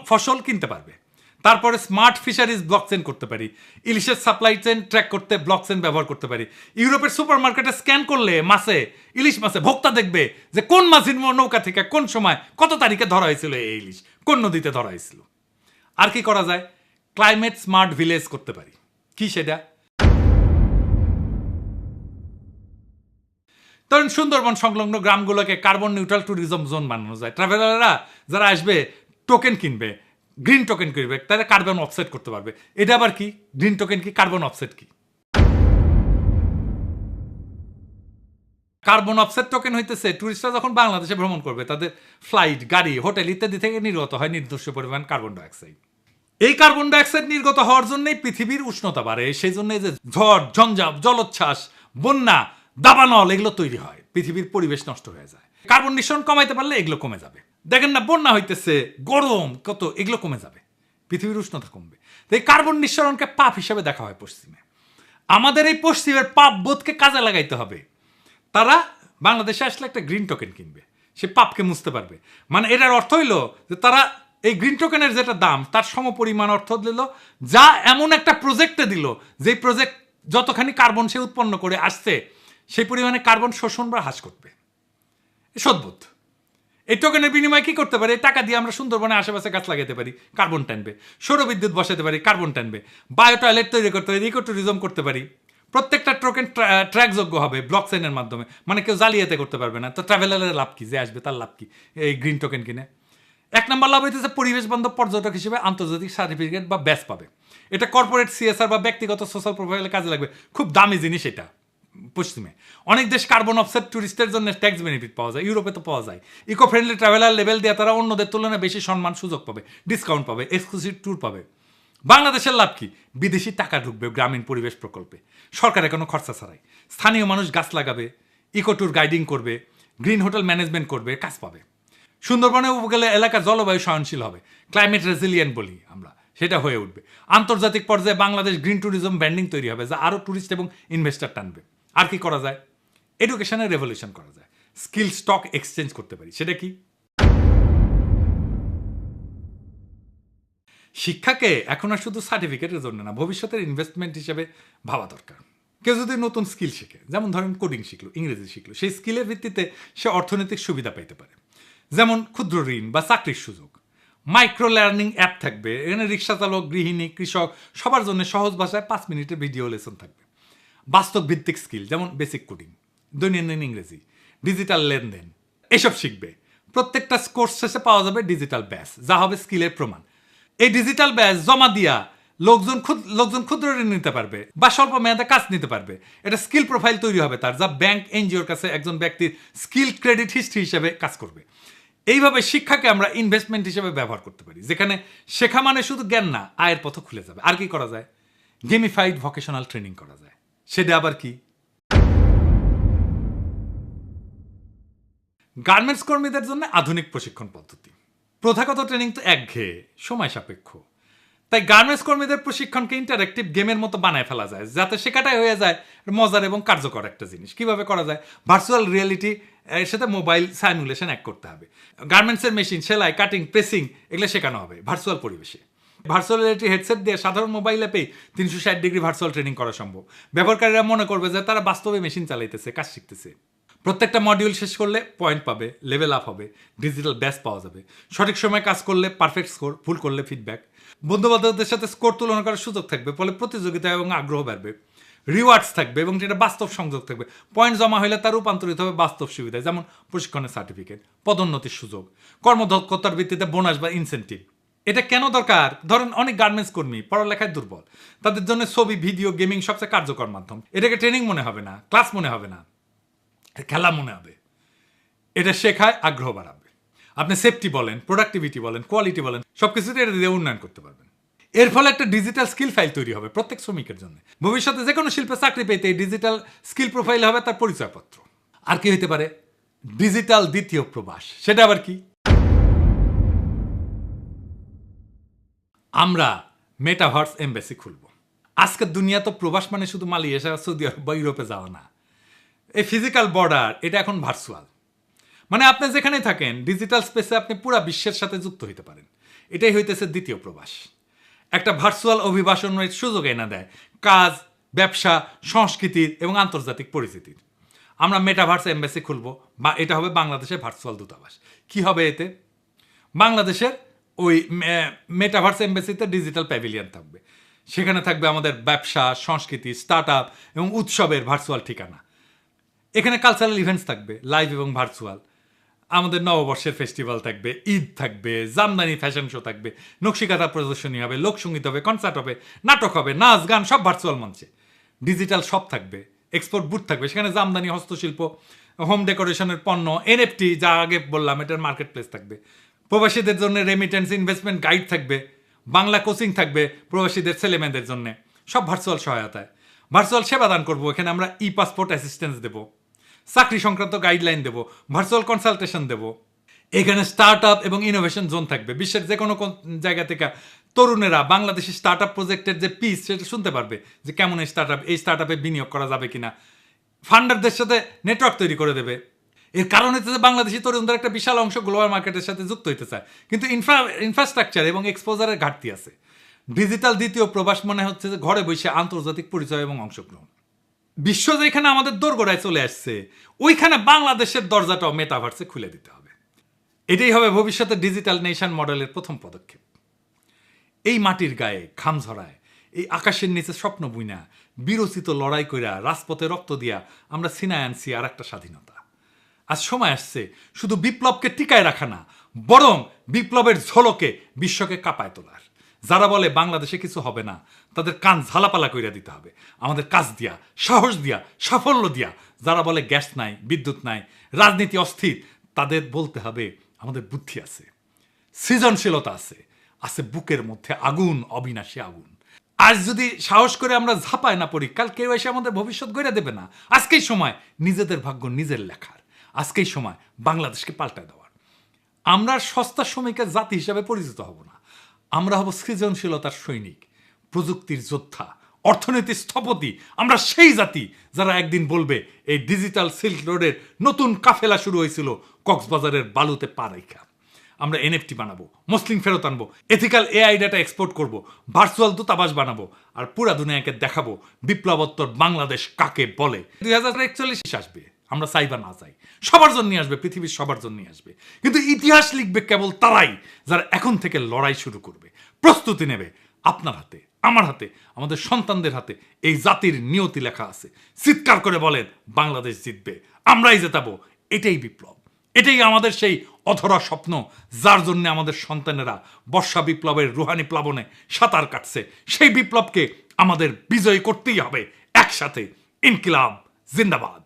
ফসল কিনতে পারবে। তারপরে স্মার্ট ফিশারিজ ব্লকচেন করতে পারি। ইলিশের সাপ্লাই চেন ট্র্যাক করতে ব্লকচেন ব্যবহার করতে পারি। ইউরোপের সুপার মার্কেটে স্ক্যান করলে ইলিশ মাছে ভোক্তা দেখবে যে কোন মাছের নৌকা থেকে কোন সময় কত তারিখে ধরা হয়েছিল এই ইলিশ, কোন নদীতে ধরা হয়েছিল। আর কি করা যায়? ক্লাইমেট স্মার্ট ভিলেজ করতে পারি। কি সেটা? ধরুন সুন্দরবন সংলগ্ন গ্রামগুলোকে কার্বন নিউট্রাল ট্যুরিজম জোন বানানো যায়। ট্রাভেলাররা যারা আসবে টোকেন কিনবে, গ্রিন টোকেন কিনবে, তারা কার্বন অফসেট করতে পারবে। এটা আবার কি? গ্রিন টোকেন কি? কার্বন অফসেট কি? কার্বন অফসেট টোকেন হইতেছে টুরিস্টরা যখন বাংলাদেশে ভ্রমণ করবে তাদের ফ্লাইট, গাড়ি, হোটেল ইত্যাদি থেকে নির্গত হয় নির্দিষ্ট পরিমাণ কার্বন ডাইঅক্সাইড। এই কার্বন ডাইঅক্সাইড নির্গত হওয়ার জন্যই পৃথিবীর উষ্ণতা বাড়ে। সেই জন্য যে ঝড়, ঝঞ্ঝাপ, জলোচ্ছ্বাস, বন্যা, দাবানল এগুলো তৈরি হয়। পৃথিবীর পরিবেশ নষ্ট হয়ে যায়। কার্বন নিঃসরণ কমাইতে পারলে এগুলো কমে যাবে। দেখেন না, বন্যা হইতেছে, গরম কত, এগুলো কমে যাবে, পৃথিবীর উষ্ণতা কমবে। তো এই কার্বন নিঃসরণকে পাপ হিসাবে দেখা হয় পশ্চিমে। আমাদের এই পশ্চিমের পাপ বোধকে কাজে লাগাইতে হবে। তারা বাংলাদেশে আসলে একটা গ্রিন টোকেন কিনবে, সে পাপকে মুছতে পারবে। মানে এটার অর্থ হইলো যে তারা এই গ্রিন টোকেনের যেটা দাম তার সমপরিমাণ অর্থ দিল, যা এমন একটা প্রজেক্টে দিল যে প্রজেক্ট যতখানি কার্বন সে উৎপন্ন করে আসছে সেই পরিমাণে কার্বন শোষণ বা হ্রাস করবে। সদ্ভুত। এই টোকেনের বিনিময়ে কি করতে পারি? টাকা দিয়ে আমরা সুন্দরবনে আশেপাশে গাছ লাগাতে পারি, কার্বন টানবে। সৌরবিদ্যুৎ বসাতে পারি, কার্বন টানবে। বায়ো টয়লেট তৈরি করতে পারি, ইকো ট্যুরিজম করতে পারি। প্রত্যেকটা টোকেন ট্র্যাকযোগ্য হবে ব্লকচেনের মাধ্যমে, মানে কেউ জালিয়াতি করতে পারবে না। তো ট্রাভেলারের লাভ কি? যে আসবে তার লাভ কি এই গ্রিন টোকেন কিনে? 1 নম্বর লাভ হইতেছে পরিবেশ বান্ধব পর্যটক হিসেবে আন্তর্জাতিক সার্টিফিকেট বা ব্যাচ পাবে। এটা কর্পোরেট সিএসআর বা ব্যক্তিগত সোশ্যাল প্রোফাইলে কাজে লাগবে। খুব দামি জিনিস এটা। পশ্চিমে অনেক দেশ কার্বন অফসেট টুরিস্টের জন্য ট্যাক্স বেনিফিট পাওয়া যায়, ইউরোপে তো পাওয়া যায়। ইকো ফ্রেন্ডলি ট্রাভেলার লেভেল দিয়ে তারা অন্যদের তুলনায় বেশি সম্মান সুযোগ পাবে, ডিসকাউন্ট পাবে, এক্সক্লুসিভ ট্যুর পাবে। বাংলাদেশের লাভ কি? বিদেশি টাকা ঢুকবে গ্রামীণ পরিবেশ প্রকল্পে, সরকারের কোনো খরচা ছাড়াই। স্থানীয় মানুষ গাছ লাগাবে, ইকো ট্যুর গাইডিং করবে, গ্রিন হোটেল ম্যানেজমেন্ট করবে, কাজ পাবে। সুন্দরবনে উপকূলীয় এলাকা জলবায়ু সহনশীল হবে, ক্লাইমেট রেজিলিয়েন্ট বলি আমরা, সেটা হয়ে উঠবে। আন্তর্জাতিক পর্যায়ে বাংলাদেশ গ্রিন ট্যুরিজম ব্র্যান্ডিং তৈরি হবে, যা আরও ট্যুরিস্ট এবং ইনভেস্টর টানবে। আর কি করা যায়? এডুকেশনের রেভলিউশন করা যায়, স্কিল স্টক এক্সচেঞ্জ করতে পারি। সেটা কি? শিক্ষাকে এখন আর শুধু সার্টিফিকেটের জন্য না, ভবিষ্যতের ইনভেস্টমেন্ট হিসেবে ভাবা দরকার। কেউ যদি নতুন স্কিল শিখে, যেমন ধরেন কোডিং শিখলো, ইংরেজি শিখলো, সেই স্কিলের ভিত্তিতে সে অর্থনৈতিক সুবিধা পাইতে পারে। যেমন ক্ষুদ্র ঋণ বা চাকরির সুযোগ। মাইক্রো লার্নিং অ্যাপ থাকবে, এখানে রিক্সা চালক, গৃহিণী, কৃষক সবার জন্য সহজ ভাষায় 5 মিনিটের ভিডিও লেসন থাকবে। বাস্তব ভিত্তিক স্কিল যেমন বেসিক কোডিং, দৈনন্দিন ইংরেজি, ডিজিটাল লেনদেন এসব শিখবে। প্রত্যেকটা কোর্স শেষে পাওয়া যাবে ডিজিটাল ব্যাচ, যা হবে স্কিলের প্রমাণ। এই ডিজিটাল ব্যাচ জমা দিয়া লোকজন ক্ষুদ্র ঋণ নিতে পারবে বা স্বল্প মেয়াদে কাজ নিতে পারবে। এটা স্কিল প্রোফাইল তৈরি হবে তার, যা ব্যাংক, এনজিওর কাছে একজন ব্যক্তির স্কিল ক্রেডিট হিস্ট্রি হিসেবে কাজ করবে। এইভাবে শিক্ষাকে আমরা ইনভেস্টমেন্ট হিসেবে ব্যবহার করতে পারি, যেখানে শেখা মানে শুধু জ্ঞান না, আয়ের পথ খুলে যাবে। আর কি করা যায়? গেমিফাইড ভোকেশনাল ট্রেনিং করা যায়। সেটা আবার কি? গার্মেন্টস কর্মীদের জন্য আধুনিক প্রশিক্ষণ পদ্ধতি। প্রথাগত ট্রেনিং তো একঘেয়ে, সময় সাপেক্ষ। তাই গার্মেন্টস কর্মীদের প্রশিক্ষণকে ইন্টারেক্টিভ গেমের মতো বানায় ফেলা যায়, যাতে শেখাটাই হয়ে যায় মজার এবং কার্যকর একটা জিনিস। কিভাবে করা যায়? ভার্চুয়াল রিয়েলিটি এর সাথে মোবাইল সাইমুলেশন এক করতে হবে। গার্মেন্টসের মেশিন, সেলাই, কাটিং, প্রেসিং এগুলো শেখানো হবে ভার্চুয়াল পরিবেশে। ভার্চুয়াল রিয়েলিটি হেডসেট দিয়ে সাধারণ মোবাইল অ্যাপেই 360 ডিগ্রি ভার্চুয়াল ট্রেনিং করা সম্ভব। ব্যবহারকারীরা মনে করবে যে তারা বাস্তবে মেশিন চালাইতেছে, কাজ শিখতেছে। প্রত্যেকটা মডিউল শেষ করলে পয়েন্ট পাবে, লেভেল আপ হবে, ডিজিটাল ব্যাচ পাওয়া যাবে। সঠিক সময় কাজ করলে পারফেক্ট স্কোর, ভুল করলে ফিডব্যাক। বন্ধুবান্ধবদের সাথে স্কোর তুলনা করার সুযোগ থাকবে, ফলে প্রতিযোগিতা এবং আগ্রহ বাড়বে। রিওয়ার্ডস থাকবে এবং যেটা বাস্তব সংযোগ থাকবে। পয়েন্ট জমা হলে তার রূপান্তরিত হবে বাস্তব সুবিধায়, যেমন প্রশিক্ষণের সার্টিফিকেট, পদোন্নতির সুযোগ, কর্মদক্ষতার ভিত্তিতে বোনাস বা ইনসেন্টিভ। এটা কেন দরকার? ধরেন অনেক গার্মেন্টস কর্মী পড়ালেখায় দুর্বল, তাদের জন্য ছবি, ভিডিও, গেমিং সবচেয়ে কার্যকর মাধ্যম। এটাকে ট্রেনিং মনে হবে না, ক্লাস মনে হবে না, খেলা মনে হবে। এটা শেখায় আগ্রহ বাড়াবে। আপনি সেফটি বলেন, প্রোডাক্টিভিটি বলেন, কোয়ালিটি বলেন, সবকিছুতে এটা দিয়ে উন্নয়ন করতে পারবেন। এর ফলে একটা ডিজিটাল স্কিল ফাইল তৈরি হবে প্রত্যেক শ্রমিকের জন্য। ভবিষ্যতে যে কোনো শিল্পে চাকরি পেতে এই ডিজিটাল স্কিল প্রোফাইল হবে তার পরিচয়পত্র। আর কি হইতে পারে? ডিজিটাল দ্বিতীয় প্রবাস। সেটা আবার কি? আমরা মেটাভার্স এমবেসি খুলব। আজকের দুনিয়া তো প্রবাস মানে শুধু মালয়েশিয়া, সৌদি আরব বা ইউরোপে যাওয়া না। এই ফিজিক্যাল বর্ডার এটা এখন ভার্চুয়াল। মানে আপনি যেখানেই থাকেন ডিজিটাল স্পেসে আপনি পুরা বিশ্বের সাথে যুক্ত হইতে পারেন। এটাই হইতেছে দ্বিতীয় প্রবাস। একটা ভার্চুয়াল অভিবাসনের সুযোগ এনে দেয় কাজ, ব্যবসা, সংস্কৃতির এবং আন্তর্জাতিক পরিচিতির। আমরা মেটাভার্স এমবেসি খুলব, বা এটা হবে বাংলাদেশের ভার্চুয়াল দূতাবাস। কি হবে এতে? বাংলাদেশের ওই মেটাভার্স এমবেসিতে ডিজিটাল প্যাভিলিয়ন থাকবে। সেখানে থাকবে আমাদের ব্যবসা, সংস্কৃতি, স্টার্ট আপ এবং উৎসবের ভার্চুয়াল ঠিকানা। এখানে কালচারাল ইভেন্টস থাকবে লাইভ এবং ভার্চুয়াল। আমাদের নববর্ষের ফেস্টিভ্যাল থাকবে, ঈদ থাকবে, জামদানি ফ্যাশন শো থাকবে, নকশিকাঁথা প্রদর্শনী হবে, লোকসঙ্গীত হবে, কনসার্ট হবে, নাটক হবে, নাচ গান সব ভার্চুয়াল মঞ্চে। ডিজিটাল শপ থাকবে, এক্সপোর্ট বুথ থাকবে, সেখানে জামদানি, হস্তশিল্প, হোম ডেকোরেশনের পণ্য, এনএফটি যা আগে বললাম এটার মার্কেট প্লেস থাকবে। প্রবাসীদের জন্য রেমিটেন্স ইনভেস্টমেন্ট গাইড থাকবে, বাংলা কোচিং থাকবে প্রবাসীদের ছেলেমেয়েদের জন্য, সব ভার্চুয়াল সহায়তায়। ভার্চুয়াল সেবা দান করবো, এখানে আমরা ই পাসপোর্ট অ্যাসিস্ট্যান্স দেবো, চাকরি সংক্রান্ত গাইডলাইন দেবো, ভার্চুয়াল কনসালটেশন দেবো। এখানে স্টার্ট আপ এবং ইনোভেশন জোন থাকবে। বিশ্বের যে কোনো জায়গা থেকে তরুণেরা বাংলাদেশি স্টার্ট আপ প্রজেক্টের যে পিস সেটা শুনতে পারবে, যে কেমন এই স্টার্ট আপে বিনিয়োগ করা যাবে কিনা। ফান্ডারদের সাথে নেটওয়ার্ক তৈরি করে দেবে। এর কারণ হচ্ছে যে বাংলাদেশি তরুণদের একটা বিশাল অংশ গ্লোবাল মার্কেটের সাথে যুক্ত হতে চায়, কিন্তু ইনফ্রাস্ট্রাকচার এবং এক্সপোজারের ঘাটতি আছে। ডিজিটাল দ্বিতীয় প্রবাস মনে হচ্ছে যে ঘরে বসে আন্তর্জাতিক পরিচয় এবং অংশগ্রহণ। বিশ্ব যেখানে আমাদের দোরগোড়ায় চলে আসছে, ওইখানে বাংলাদেশের দরজাটাও মেটাভার্সে খুলে দিতে হবে। এটাই হবে ভবিষ্যতে ডিজিটাল নেশন মডেলের প্রথম পদক্ষেপ। এই মাটির গায়ে ঘাম ঝরায়, এই আকাশের নিচে স্বপ্ন বুইনা, বিরচিত লড়াই কইরা, রাজপথে রক্ত দিয়া আমরা ছিনায় আনছি আর একটা স্বাধীনতা। আজ সময় আসছে শুধু বিপ্লবকে টিকায় রাখা না, বরং বিপ্লবের ঝলকে বিশ্বকে কাঁপায় তোলার। যারা বলে বাংলাদেশে কিছু হবে না, তাদের কান ঝালাপালা কইরা দিতে হবে আমাদের কাজ দিয়া, সাহস দিয়া, সাফল্য দিয়া। যারা বলে গ্যাস নাই, বিদ্যুৎ নাই, রাজনীতি অস্থির, তাদের বলতে হবে আমাদের বুদ্ধি আছে, সৃজনশীলতা আছে, আছে বুকের মধ্যে আগুন, অবিনাশী আগুন। আজ যদি সাহস করে আমরা ঝাঁপায় না পড়ি, কাল কেউ এসে আমাদের ভবিষ্যৎ গড়ে দেবে না। আজকেই সময় নিজেদের ভাগ্য নিজের লেখার, আজকেই সময় বাংলাদেশকে পাল্টায় দেওয়ার। আমরা সস্তা শ্রমিকের জাতি হিসাবে পরিচিত হব না, আমরা হব সৃজনশীলতার সৈনিক, প্রযুক্তির যোদ্ধা, অর্থনীতির স্থপতি। আমরা সেই জাতি যারা একদিন বলবে এই ডিজিটাল সিল্ক রোডের নতুন কাফেলা শুরু হয়েছিল কক্সবাজারের বালুতে পা রাইখা। আমরা এনএফটি বানাবো, মুসলিম ফেরত আনবো, এথিক্যাল এআই ডাটা এক্সপোর্ট করব, ভার্চুয়াল দূতাবাস বানাবো, আর পুরা দুনিয়াকে দেখাবো বিপ্লবোত্তর বাংলাদেশ কাকে বলে। 2041 আসবে, আমরা চাই বা না চাই, সবার জন্য আসবে, পৃথিবীর সবার জন্য আসবে। কিন্তু ইতিহাস লিখবে কেবল তারাই যারা এখন থেকে লড়াই শুরু করবে, প্রস্তুতি নেবে। আপনার হাতে, আমার হাতে, আমাদের সন্তানদের হাতে এই জাতির নিয়তি লেখা আছে। চিৎকার করে বলেন বাংলাদেশ জিতবে, আমরাই জেতাবো। এটাই বিপ্লব, এটাই আমাদের সেই অধরা স্বপ্ন, যার জন্য আমাদের সন্তানেরা বর্ষা বিপ্লবের রুহানি প্লাবনে সাঁতার কাটছে। সেই বিপ্লবকে আমাদের বিজয় করতেই হবে একসাথে। ইনকিলাব জিন্দাবাদ।